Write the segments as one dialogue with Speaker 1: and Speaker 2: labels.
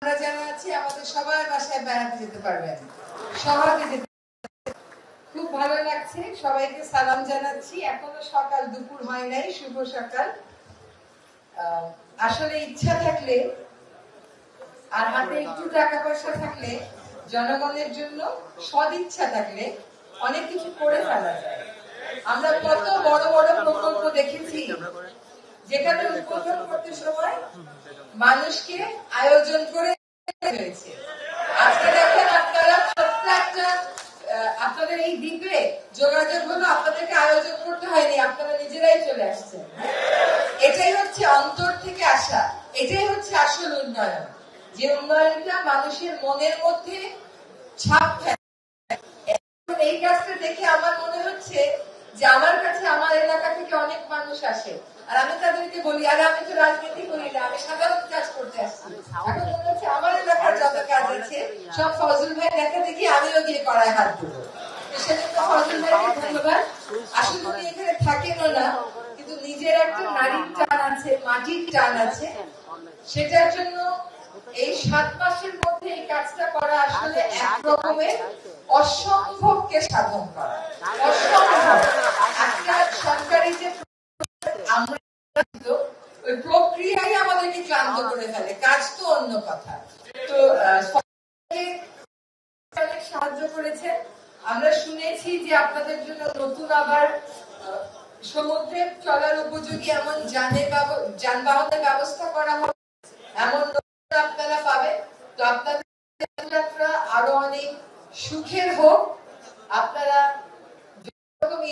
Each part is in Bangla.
Speaker 1: আমরা যারা আছি আমাদের সবার বাসায় বেড়াতে যেতে পারবেন, শহরে যেতে খুব ভালো লাগছে। সবাইকে সালাম জানাচ্ছি। এখনো সকাল দুপুর হয় নাই, শুভ সকাল। আসলে ইচ্ছা থাকলে আর হাতে একটু টাকা পয়সা থাকলে, জনগণের জন্য সদিচ্ছা থাকলে অনেক কিছু করে ফেলা যায়। আমরা কত বড় বড় প্রকল্প দেখেছি যেখানে উদ্বোধন করতে সময় মানুষকে আয়োজন করে হয়েছে। আজকে দেখেন আপনারা ছোট্ট একটা আপনাদের এই দ্বীপে যোগাযোগ হলো, আপনাদেরকে আয়োজন করতে হয়নি, আপনারা নিজেরাই চলে আসছেন। এটাই হচ্ছে অন্তর থেকে আসা, এটাই হচ্ছে আসল উন্নয়ন, যে উন্নয়নটা মানুষের মনের মধ্যে ছাপ ফেলে। এই কাজটা দেখে আমার মনে হচ্ছে যে আমার কাছে আমার এলাকা থেকে অনেক মানুষ আসে, আর আমি তাদেরকে বলি, আরে আমি তো রাজনীতি করি না, আমি সাধারণ কাজ করতে আসছি। এখন মনে হচ্ছে আমার এলাকার যত কাজ আছে সব ফজল ভাই দেখা দেখি আমিও গিয়ে করায় হাত দেবো। সেজন্য ফজল ভাইকে ধন্যবাদ। আসলে উনি এখানে থাকেনও না, কিন্তু নিজের একটা নারীর টান আছে, মাটির টান আছে, সেটার জন্য এই 7 মাসের মধ্যে এই কাজটা করা আসলে এক রকমের অসম্ভবকে সাধন করা। অসম্ভব একটা সরকারি যে আমরা ওই প্রক্রিয়াই আমাদেরকে ক্লান্ত করে ফেলে, কাজ তো অন্য কথা। তো অনেক সাহায্য করেছে। আমরা শুনেছি যে আপনাদের জন্য নতুন আবার সমুদ্রে চলার উপযোগী এমন যানবাহনের ব্যবস্থা করা হবে, এমন আপনারা পাবেন। তো আপনাদের যাত্রা আরো অনেক সুখের হোক। আপনারা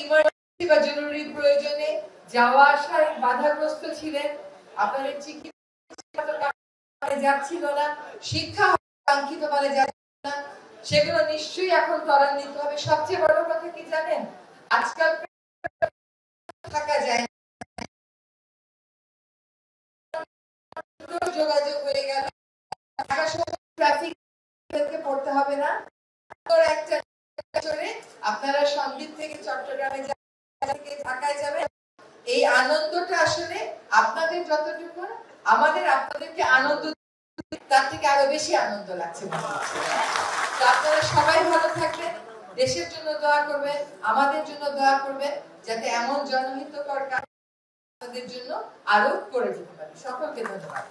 Speaker 1: ইমার্জেন্সি বা জরুরি প্রয়োজনে যাওয়া আসায় বাধাগ্রস্ত ছিলেন, আপনাদের চিকিৎসা যাচ্ছিল না, শিক্ষা কাঙ্ক্ষিত বলে যাচ্ছিল না, সেগুলো নিশ্চয়ই এখন ত্বরান্বিত হবে। সবচেয়ে বড় কথা কি জানেন, আজকাল থাকা যায় যোগাযোগ হয়ে গেল, ট্রাফিক পড়তে হবে না। একটা আপনারা সন্দ্বীপ থেকে চট্টগ্রামে ঢাকায় যাবেন। এই আনন্দটা আসলে আপনাদের যতটুকু আমাদের আপনাদেরকে আনন্দ, তার থেকে আরো বেশি আনন্দ লাগছে। তো আপনারা সবাই ভালো থাকবেন, দেশের জন্য দোয়া করবেন, আমাদের জন্য দোয়া করবেন, যাতে এমন জনহিতকর কাজ আমাদের জন্য আরো করে যেতে পারি। সকলকে ধন্যবাদ।